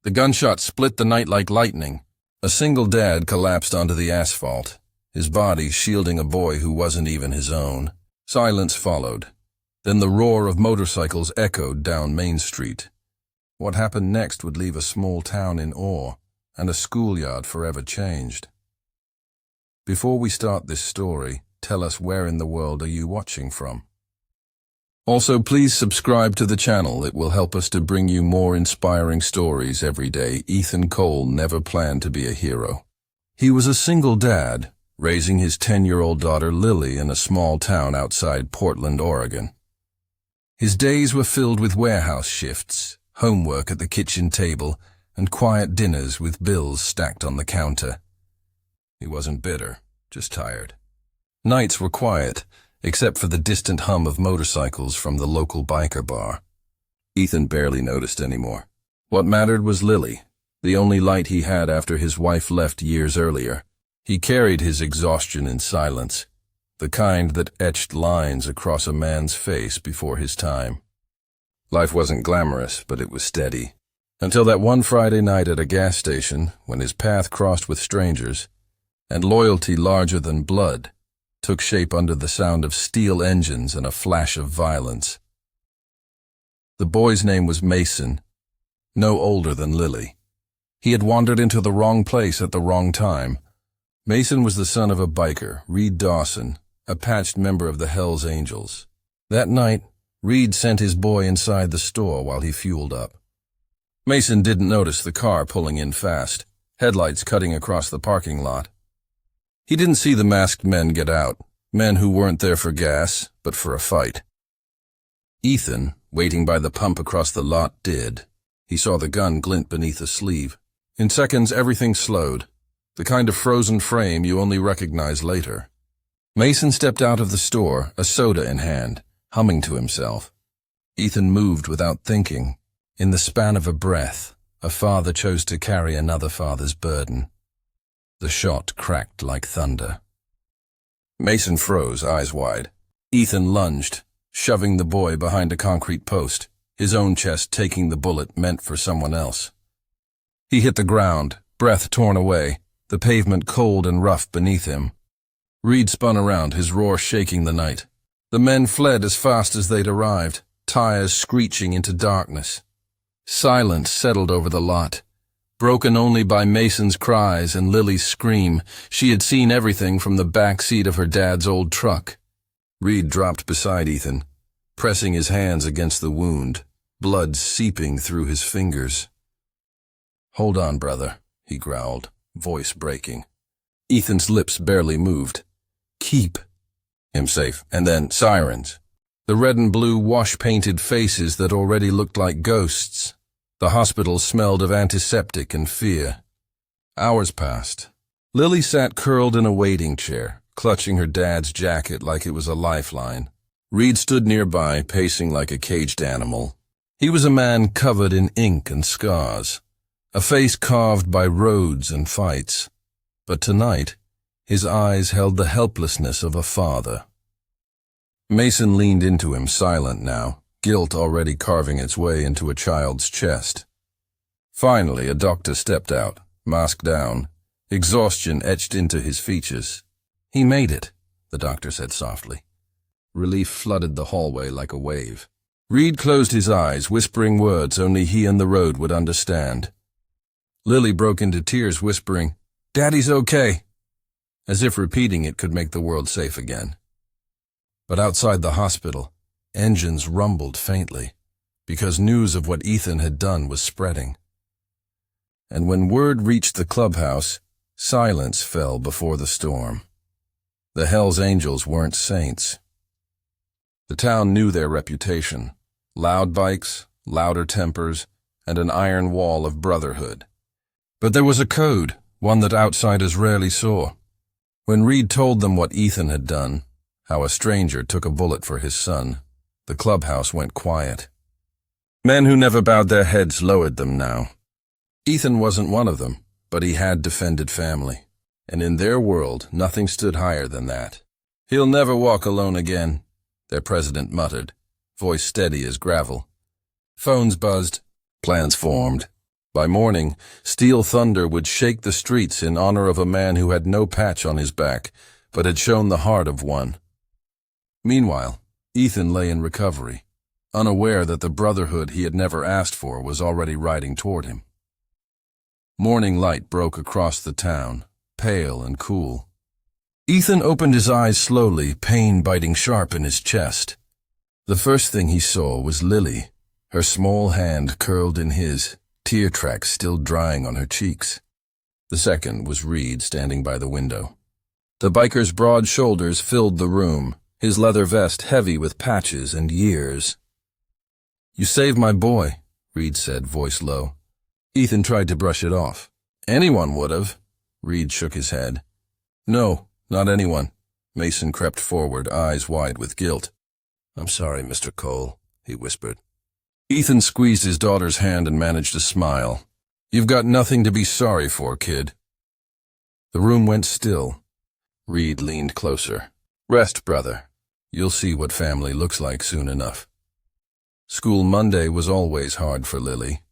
The gunshot split the night like lightning. A single dad collapsed onto the asphalt, his body shielding a boy who wasn't even his own. Silence followed. Then the roar of motorcycles echoed down Main Street. What happened next would leave a small town in awe, and a schoolyard forever changed. Before we start this story, tell us where in the world are you watching from? Also, please subscribe to the channel. It will help us to bring you more inspiring stories every day. Ethan Cole never planned to be a hero. He was a single dad, raising his 10-year-old daughter Lily in a small town outside Portland, Oregon. His days were filled with warehouse shifts, homework at the kitchen table, and quiet dinners with bills stacked on the counter. He wasn't bitter, just tired. Nights were quiet, except for the distant hum of motorcycles from the local biker bar. Ethan barely noticed anymore. What mattered was Lily, the only light he had after his wife left years earlier. He carried his exhaustion in silence, the kind that etched lines across a man's face before his time. Life wasn't glamorous, but it was steady. Until that one Friday night at a gas station, when his path crossed with strangers, and loyalty larger than blood took shape under the sound of steel engines and a flash of violence. The boy's name was Mason, no older than Lily. He had wandered into the wrong place at the wrong time. Mason was the son of a biker, Reed Dawson, a patched member of the Hells Angels. That night, Reed sent his boy inside the store while he fueled up. Mason didn't notice the car pulling in fast, headlights cutting across the parking lot. He didn't see the masked men get out, men who weren't there for gas, but for a fight. Ethan, waiting by the pump across the lot, did. He saw the gun glint beneath a sleeve. In seconds, everything slowed, the kind of frozen frame you only recognize later. Mason stepped out of the store, a soda in hand, humming to himself. Ethan moved without thinking. In the span of a breath, a father chose to carry another father's burden. The shot cracked like thunder. Mason froze, eyes wide. Ethan lunged, shoving the boy behind a concrete post, his own chest taking the bullet meant for someone else. He hit the ground, breath torn away, the pavement cold and rough beneath him. Reed spun around, his roar shaking the night. The men fled as fast as they'd arrived, tires screeching into darkness. Silence settled over the lot, broken only by Mason's cries and Lily's scream. She had seen everything from the back seat of her dad's old truck. Reed dropped beside Ethan, pressing his hands against the wound, blood seeping through his fingers. "Hold on, brother," he growled, voice breaking. Ethan's lips barely moved. "Keep him safe." And then sirens. The red and blue wash-painted faces that already looked like ghosts. The hospital smelled of antiseptic and fear. Hours passed. Lily sat curled in a waiting chair, clutching her dad's jacket like it was a lifeline. Reed stood nearby, pacing like a caged animal. He was a man covered in ink and scars, a face carved by roads and fights. But tonight, his eyes held the helplessness of a father. Mason leaned into him, silent now, guilt already carving its way into a child's chest. Finally, a doctor stepped out, mask down, exhaustion etched into his features. "He made it," the doctor said softly. Relief flooded the hallway like a wave. Reed closed his eyes, whispering words only he and the road would understand. Lily broke into tears, whispering, "Daddy's okay," as if repeating it could make the world safe again. But outside the hospital, engines rumbled faintly, because news of what Ethan had done was spreading. And when word reached the clubhouse, silence fell before the storm. The Hells Angels weren't saints. The town knew their reputation: loud bikes, louder tempers, and an iron wall of brotherhood. But there was a code, one that outsiders rarely saw. When Reed told them what Ethan had done, how a stranger took a bullet for his son, the clubhouse went quiet. Men who never bowed their heads lowered them now. Ethan wasn't one of them, but he had defended family, and in their world nothing stood higher than that. "He'll never walk alone again," their president muttered, voice steady as gravel. Phones buzzed, plans formed. By morning, steel thunder would shake the streets in honor of a man who had no patch on his back, but had shown the heart of one. Meanwhile, Ethan lay in recovery, unaware that the brotherhood he had never asked for was already riding toward him. Morning light broke across the town, pale and cool. Ethan opened his eyes slowly, pain biting sharp in his chest. The first thing he saw was Lily, her small hand curled in his, tear tracks still drying on her cheeks. The second was Reed standing by the window. The biker's broad shoulders filled the room, his leather vest heavy with patches and years. "You saved my boy," Reed said, voice low. Ethan tried to brush it off. "Anyone would have." Reed shook his head. "No, not anyone." Mason crept forward, eyes wide with guilt. "I'm sorry, Mr. Cole," he whispered. Ethan squeezed his daughter's hand and managed a smile. "You've got nothing to be sorry for, kid." The room went still. Reed leaned closer. "Rest, brother. You'll see what family looks like soon enough." School Monday was always hard for Lily.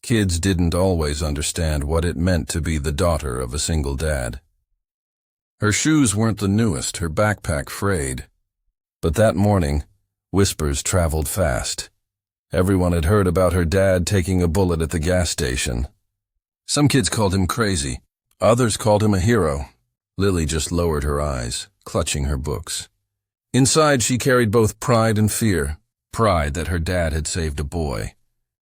Kids didn't always understand what it meant to be the daughter of a single dad. Her shoes weren't the newest, her backpack frayed. But that morning, whispers traveled fast. Everyone had heard about her dad taking a bullet at the gas station. Some kids called him crazy. Others called him a hero. Lily just lowered her eyes, clutching her books. Inside, she carried both pride and fear. Pride that her dad had saved a boy.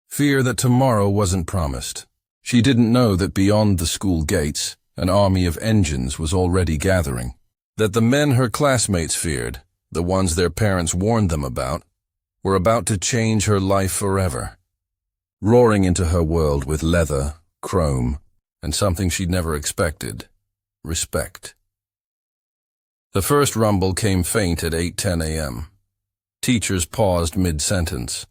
Fear that tomorrow wasn't promised. She didn't know that beyond the school gates, an army of engines was already gathering. That the men her classmates feared, the ones their parents warned them about, were about to change her life forever. Roaring into her world with leather, chrome, and something she'd never expected: respect. The first rumble came faint at 8:10 a.m. Teachers paused mid-sentence.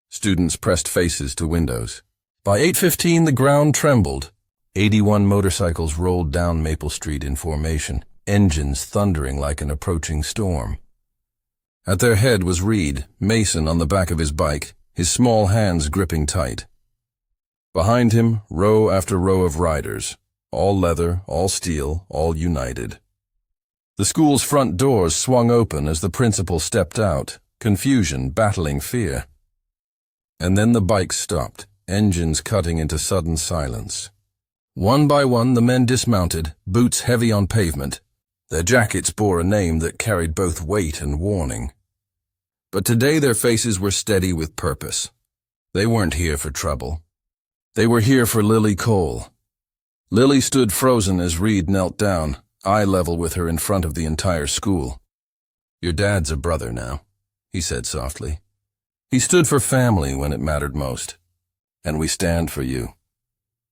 Students pressed faces to windows. By 8:15, the ground trembled. 81 motorcycles rolled down Maple Street in formation, engines thundering like an approaching storm. At their head was Reed, Mason on the back of his bike, his small hands gripping tight. Behind him, row after row of riders, all leather, all steel, all united. The school's front doors swung open as the principal stepped out, confusion battling fear. And then the bikes stopped, engines cutting into sudden silence. One by one, the men dismounted, boots heavy on pavement. Their jackets bore a name that carried both weight and warning. But today their faces were steady with purpose. They weren't here for trouble. They were here for Lily Cole. Lily stood frozen as Reed knelt down, eye level with her in front of the entire school. "Your dad's a brother now," he said softly. "He stood for family when it mattered most. And we stand for you."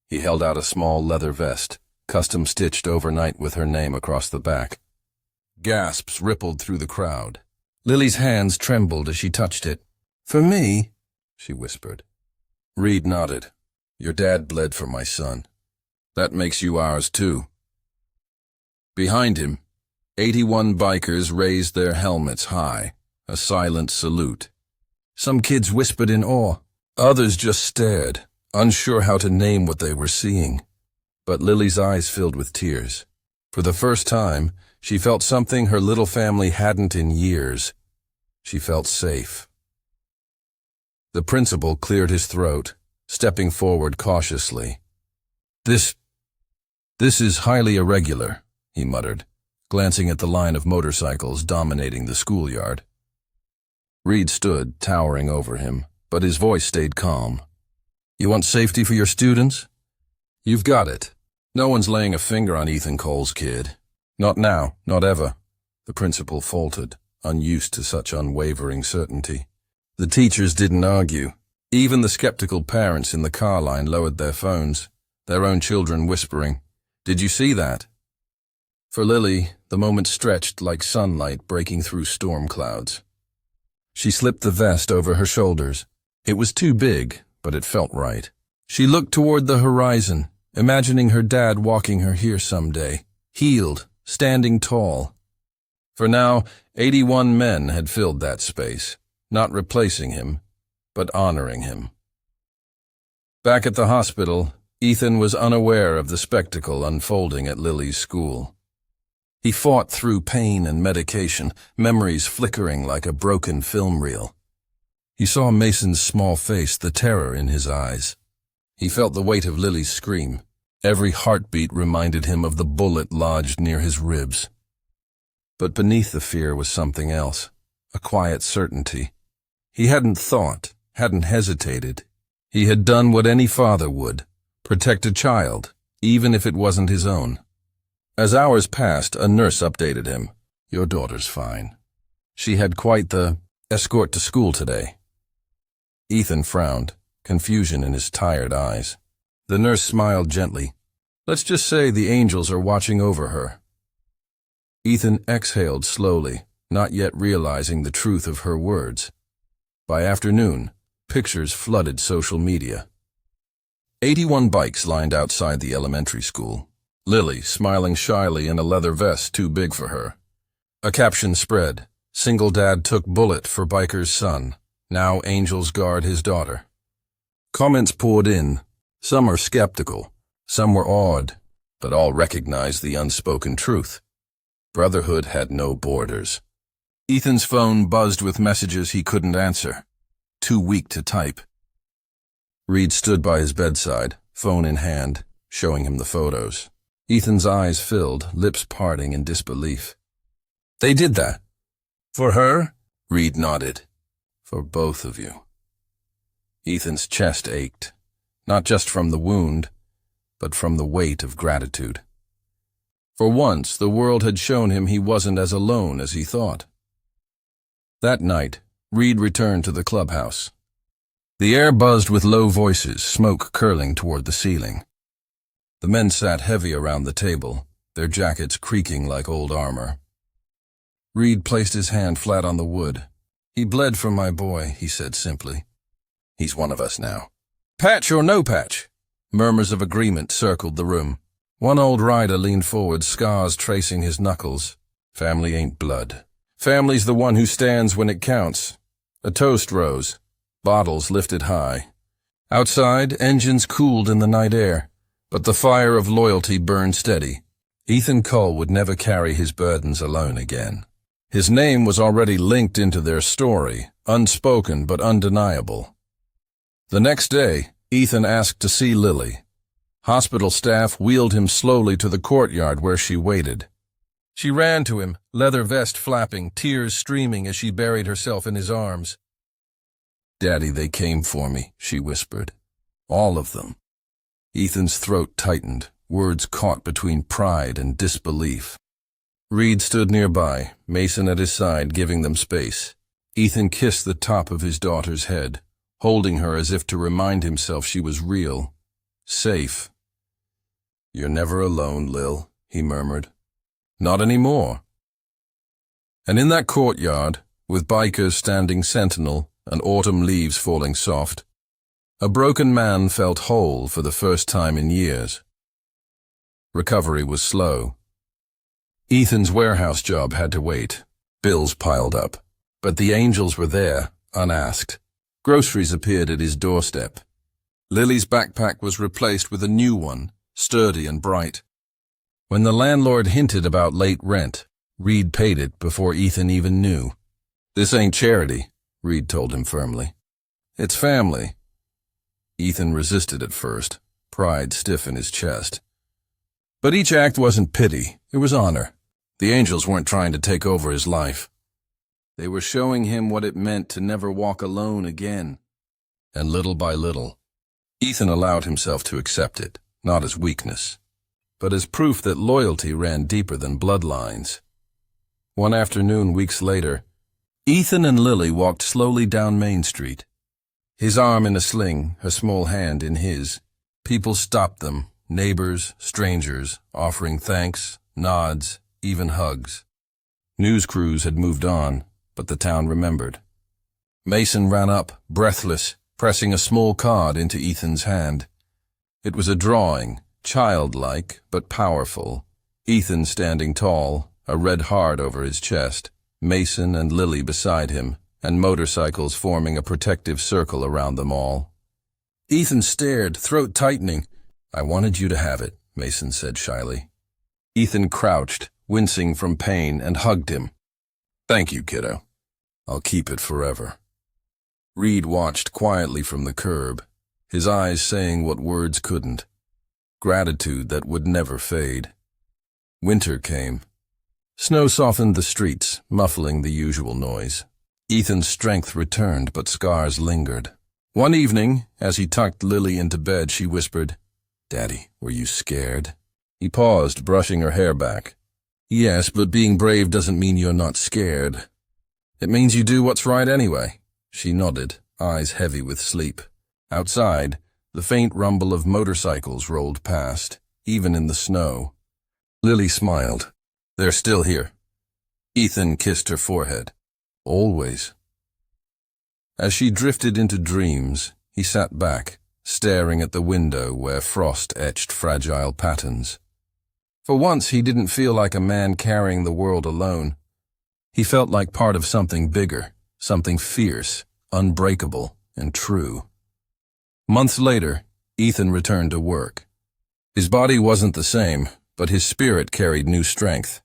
He held out a small leather vest, custom-stitched overnight with her name across the back. Gasps rippled through the crowd. Lily's hands trembled as she touched it. "For me?" she whispered. Reed nodded. "Your dad bled for my son. That makes you ours too." Behind him, 81 bikers raised their helmets high, a silent salute. Some kids whispered in awe. Others just stared, unsure how to name what they were seeing. But Lily's eyes filled with tears. For the first time, she felt something her little family hadn't in years. She felt safe. The principal cleared his throat, stepping forward cautiously. This is highly irregular," he muttered, glancing at the line of motorcycles dominating the schoolyard. Reed stood, towering over him, but his voice stayed calm. "You want safety for your students? You've got it. No one's laying a finger on Ethan Cole's kid. Not now, not ever." The principal faltered, unused to such unwavering certainty. The teachers didn't argue. Even the skeptical parents in the car line lowered their phones, their own children whispering, "Did you see that?" For Lily, the moment stretched like sunlight breaking through storm clouds. She slipped the vest over her shoulders. It was too big, but it felt right. She looked toward the horizon, imagining her dad walking her here someday, healed, standing tall. For now, 81 men had filled that space, not replacing him, but honoring him. Back at the hospital, Ethan was unaware of the spectacle unfolding at Lily's school. He fought through pain and medication, memories flickering like a broken film reel. He saw Mason's small face, the terror in his eyes. He felt the weight of Lily's scream. Every heartbeat reminded him of the bullet lodged near his ribs. But beneath the fear was something else, a quiet certainty. He hadn't thought, hadn't hesitated. He had done what any father would, protect a child, even if it wasn't his own. As hours passed, a nurse updated him. "Your daughter's fine. She had quite the escort to school today." Ethan frowned, confusion in his tired eyes. The nurse smiled gently. "Let's just say the angels are watching over her." Ethan exhaled slowly, not yet realizing the truth of her words. By afternoon, pictures flooded social media. 81 bikes lined outside the elementary school. Lily smiling shyly in a leather vest too big for her. A caption spread, "Single dad took bullet for biker's son. Now angels guard his daughter." Comments poured in. Some were skeptical, some were awed, but all recognized the unspoken truth. Brotherhood had no borders. Ethan's phone buzzed with messages he couldn't answer, too weak to type. Reed stood by his bedside, phone in hand, showing him the photos. Ethan's eyes filled, lips parting in disbelief. "They did that? For her?" Reed nodded. "For both of you." Ethan's chest ached, not just from the wound, but from the weight of gratitude. For once, the world had shown him he wasn't as alone as he thought. That night, Reed returned to the clubhouse. The air buzzed with low voices, smoke curling toward the ceiling. The men sat heavy around the table, their jackets creaking like old armor. Reed placed his hand flat on the wood. "He bled for my boy," he said simply. "He's one of us now." "Patch or no patch?" Murmurs of agreement circled the room. One old rider leaned forward, scars tracing his knuckles. "Family ain't blood. Family's the one who stands when it counts." A toast rose, bottles lifted high. Outside, engines cooled in the night air, but the fire of loyalty burned steady. Ethan Cole would never carry his burdens alone again. His name was already linked into their story, unspoken but undeniable. The next day, Ethan asked to see Lily. Hospital staff wheeled him slowly to the courtyard where she waited. She ran to him, leather vest flapping, tears streaming as she buried herself in his arms. "Daddy, they came for me," she whispered. "All of them." Ethan's throat tightened, words caught between pride and disbelief. Reed stood nearby, Mason at his side, giving them space. Ethan kissed the top of his daughter's head, holding her as if to remind himself she was real, safe. "You're never alone, Lil," he murmured. "Not anymore." And in that courtyard, with bikers standing sentinel and autumn leaves falling soft, a broken man felt whole for the first time in years. Recovery was slow. Ethan's warehouse job had to wait. Bills piled up. But the angels were there, unasked. Groceries appeared at his doorstep. Lily's backpack was replaced with a new one, sturdy and bright. When the landlord hinted about late rent, Reed paid it before Ethan even knew. "This ain't charity," Reed told him firmly. "It's family." Ethan resisted at first, pride stiff in his chest. But each act wasn't pity, it was honor. The angels weren't trying to take over his life. They were showing him what it meant to never walk alone again. And little by little, Ethan allowed himself to accept it, not as weakness, but as proof that loyalty ran deeper than bloodlines. One afternoon, weeks later, Ethan and Lily walked slowly down Main Street. His arm in a sling, her small hand in his. People stopped them, neighbors, strangers, offering thanks, nods, even hugs. News crews had moved on, but the town remembered. Mason ran up, breathless, pressing a small card into Ethan's hand. It was a drawing, childlike but powerful. Ethan standing tall, a red heart over his chest, Mason and Lily beside him, and motorcycles forming a protective circle around them all. Ethan stared, throat tightening. "I wanted you to have it," Mason said shyly. Ethan crouched, wincing from pain, and hugged him. "Thank you, kiddo. I'll keep it forever." Reed watched quietly from the curb, his eyes saying what words couldn't. Gratitude that would never fade. Winter came. Snow softened the streets, muffling the usual noise. Ethan's strength returned, but scars lingered. One evening, as he tucked Lily into bed, she whispered, "Daddy, were you scared?" He paused, brushing her hair back. "Yes, but being brave doesn't mean you're not scared. It means you do what's right anyway." She nodded, eyes heavy with sleep. Outside, the faint rumble of motorcycles rolled past, even in the snow. Lily smiled. "They're still here." Ethan kissed her forehead. "Always." As she drifted into dreams, he sat back, staring at the window where frost etched fragile patterns. For once, he didn't feel like a man carrying the world alone. He felt like part of something bigger, something fierce, unbreakable, and true. Months later, Ethan returned to work. His body wasn't the same, but his spirit carried new strength.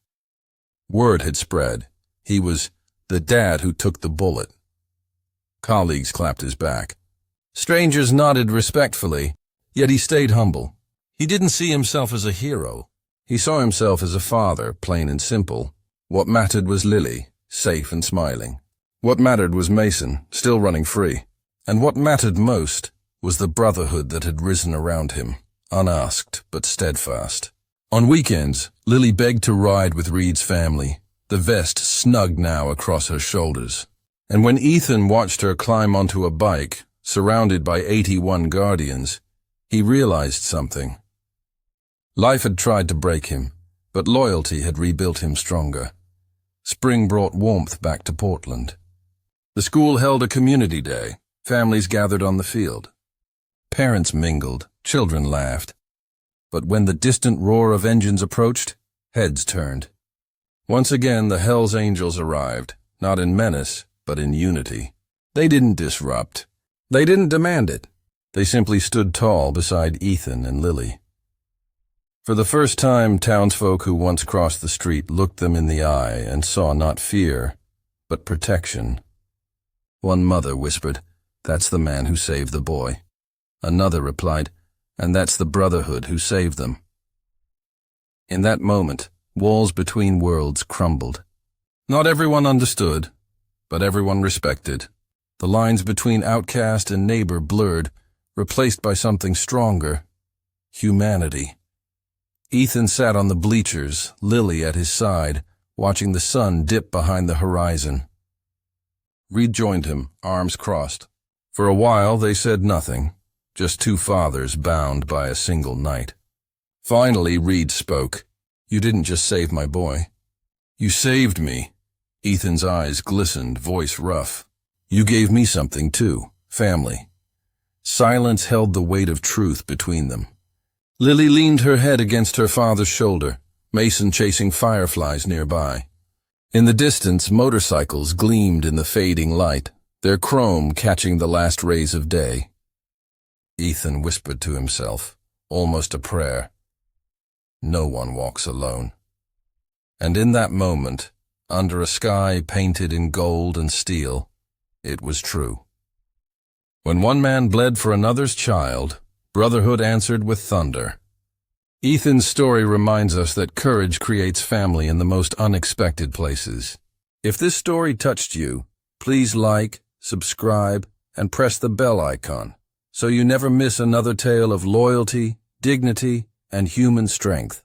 Word had spread. He was the dad who took the bullet. Colleagues clapped his back. Strangers nodded respectfully, yet he stayed humble. He didn't see himself as a hero. He saw himself as a father, plain and simple. What mattered was Lily, safe and smiling. What mattered was Mason, still running free. And what mattered most was the brotherhood that had risen around him, unasked but steadfast. On weekends, Lily begged to ride with Reed's family, the vest snug now across her shoulders. And when Ethan watched her climb onto a bike, surrounded by 81 guardians, he realized something. Life had tried to break him, but loyalty had rebuilt him stronger. Spring brought warmth back to Portland. The school held a community day. Families gathered on the field. Parents mingled, children laughed. But when the distant roar of engines approached, heads turned. Once again, the Hell's Angels arrived, not in menace, but in unity. They didn't disrupt. They didn't demand it. They simply stood tall beside Ethan and Lily. For the first time, townsfolk who once crossed the street looked them in the eye and saw not fear, but protection. One mother whispered, "That's the man who saved the boy." Another replied, "And that's the brotherhood who saved them." In that moment, walls between worlds crumbled. Not everyone understood, but everyone respected. The lines between outcast and neighbor blurred, replaced by something stronger: humanity. Ethan sat on the bleachers, Lily at his side, watching the sun dip behind the horizon. Reed joined him, arms crossed. For a while they said nothing, just two fathers bound by a single night. Finally Reed spoke. "You didn't just save my boy. You saved me." Ethan's eyes glistened, voice rough. "You gave me something too, family." Silence held the weight of truth between them. Lily leaned her head against her father's shoulder, Mason chasing fireflies nearby. In the distance, motorcycles gleamed in the fading light, their chrome catching the last rays of day. Ethan whispered to himself, almost a prayer, "No one walks alone." And in that moment, under a sky painted in gold and steel, it was true. When one man bled for another's child, brotherhood answered with thunder. Ethan's story reminds us that courage creates family in the most unexpected places. If this story touched you, please like, subscribe, and press the bell icon so you never miss another tale of loyalty, dignity, and human strength.